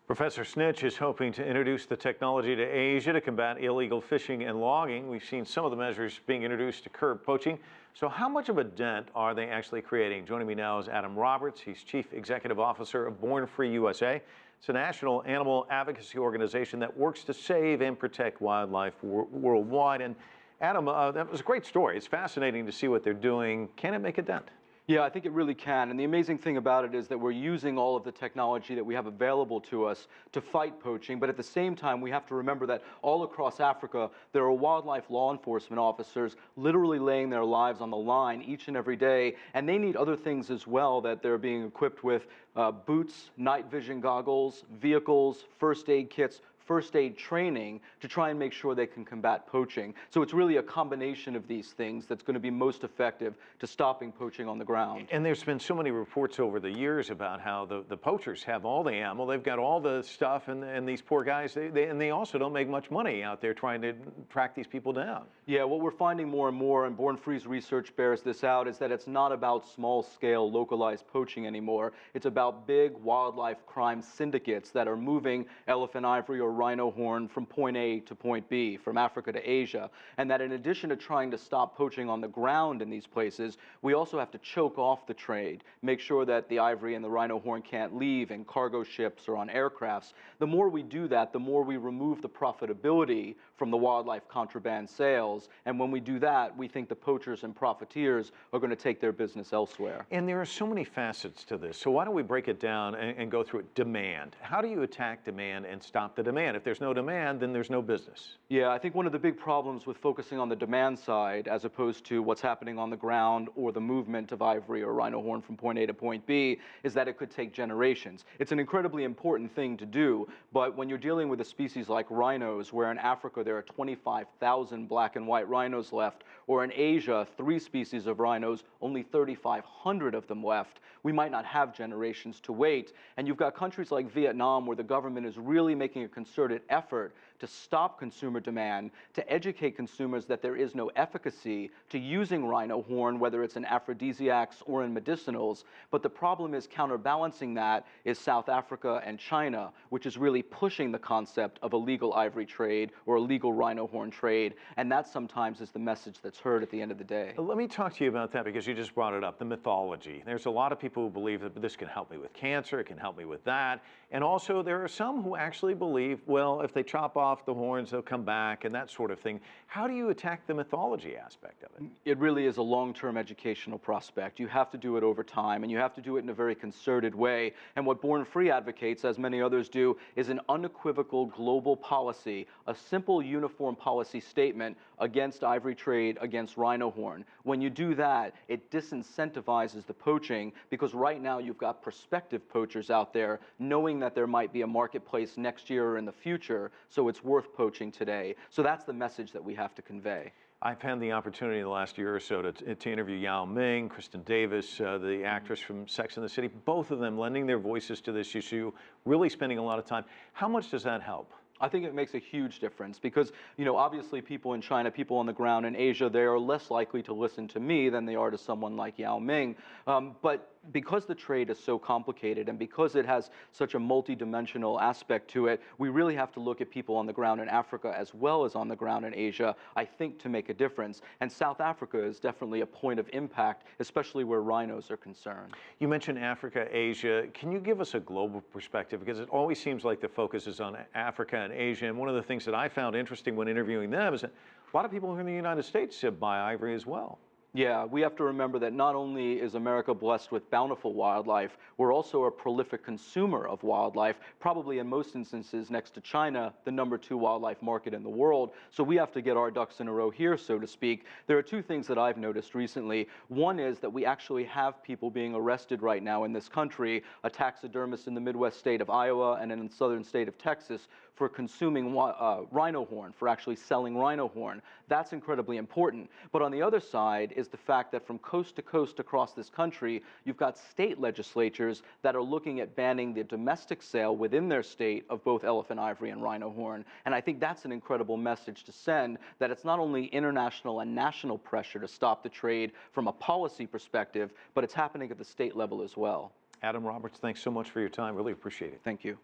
Professor Snitch is hoping to introduce the technology to Asia to combat illegal fishing and logging. We've seen some of the measures being introduced to curb poaching. So how much of a dent are they actually creating? Joining me now is Adam Roberts. He's Chief Executive Officer of Born Free USA. It's a national animal advocacy organization that works to save and protect wildlife worldwide. And Adam, that was a great story. It's fascinating to see what they're doing. Can it make a dent? Yeah, I think it really can. And the amazing thing about it is that we're using all of the technology that we have available to us to fight poaching. But at the same time, we have to remember that all across Africa, there are wildlife law enforcement officers literally laying their lives on the line each and every day. And they need other things as well that they're being equipped with: boots, night vision goggles, vehicles, first aid kits, first aid training to try and make sure they can combat poaching. So it's really a combination of these things that's going to be most effective to stopping poaching on the ground. And there's been so many reports over the years about how the poachers have all the ammo, they've got all the stuff, and these poor guys, they also don't make much money out there trying to track these people down. Yeah, what we're finding more and more, and Born Free's research bears this out, is that it's not about small-scale, localized poaching anymore. It's about big wildlife crime syndicates that are moving elephant ivory or rhino horn from point A to point B, from Africa to Asia, and that in addition to trying to stop poaching on the ground in these places, we also have to choke off the trade, make sure that the ivory and the rhino horn can't leave in cargo ships or on aircrafts. The more we do that, the more we remove the profitability from the wildlife contraband sales, and when we do that, we think the poachers and profiteers are going to take their business elsewhere. And there are so many facets to this, so why don't we break it down and go through it? Demand. How do you attack demand and stop the demand? If there's no demand, then there's no business. Yeah, I think one of the big problems with focusing on the demand side as opposed to what's happening on the ground or the movement of ivory or rhino horn from point A to point B is that it could take generations. It's an incredibly important thing to do, but when you're dealing with a species like rhinos, where in Africa there are 25,000 black and white rhinos left, or in Asia, 3 species of rhinos, only 3,500 of them left, we might not have generations to wait. And you've got countries like Vietnam where the government is really making a concerted effort to stop consumer demand, to educate consumers that there is no efficacy to using rhino horn, whether it's in aphrodisiacs or in medicinals. But the problem is counterbalancing that is South Africa and China, which is really pushing the concept of a legal ivory trade or a legal rhino horn trade. And that sometimes is the message that's heard at the end of the day. Let me talk to you about that because you just brought it up, the mythology. There's a lot of people who believe that this can help me with cancer, it can help me with that. And also there are some who actually believe, well, if they chop off the horns, they'll come back and that sort of thing. How do you attack the mythology aspect of it? It really is a long-term educational prospect. You have to do it over time, and you have to do it in a very concerted way. And what Born Free advocates, as many others do, is an unequivocal global policy, a simple uniform policy statement against ivory trade, against rhino horn. When you do that, it disincentivizes the poaching, because right now you've got prospective poachers out there knowing that there might be a marketplace next year or in the future, so it's worth poaching today. So that's the message that we have to convey. I've had the opportunity in the last year or so to interview Ming, Kristen, the actress from Sex and the City, both of them lending their voices to this issue, really spending a lot of time. How much does that help? I think it makes a huge difference because, obviously people in China, people on the ground in Asia, they are less likely to listen to me than they are to someone like Ming. But because the trade is so complicated and because it has such a multidimensional aspect to it, we really have to look at people on the ground in Africa as well as on the ground in Asia, I think, to make a difference. And South Africa is definitely a point of impact, especially where rhinos are concerned. You mentioned Africa, Asia. Can you give us a global perspective? Because it always seems like the focus is on Africa and Asia. And one of the things that I found interesting when interviewing them is that a lot of people here in the United States buy ivory as well. Yeah, we have to remember that not only is America blessed with bountiful wildlife, we're also a prolific consumer of wildlife, probably in most instances next to China, the #2 wildlife market in the world. So we have to get our ducks in a row here, so to speak. There are 2 things that I've noticed recently. One is that we actually have people being arrested right now in this country, a taxidermist in the Midwest state of Iowa and in the southern state of Texas, for consuming rhino horn, for actually selling rhino horn. That's incredibly important. But on the other side is the fact that from coast to coast across this country, you've got state legislatures that are looking at banning the domestic sale within their state of both elephant ivory and rhino horn. And I think that's an incredible message to send, that it's not only international and national pressure to stop the trade from a policy perspective, but it's happening at the state level as well. Adam Roberts, thanks so much for your time. Really appreciate it. Thank you.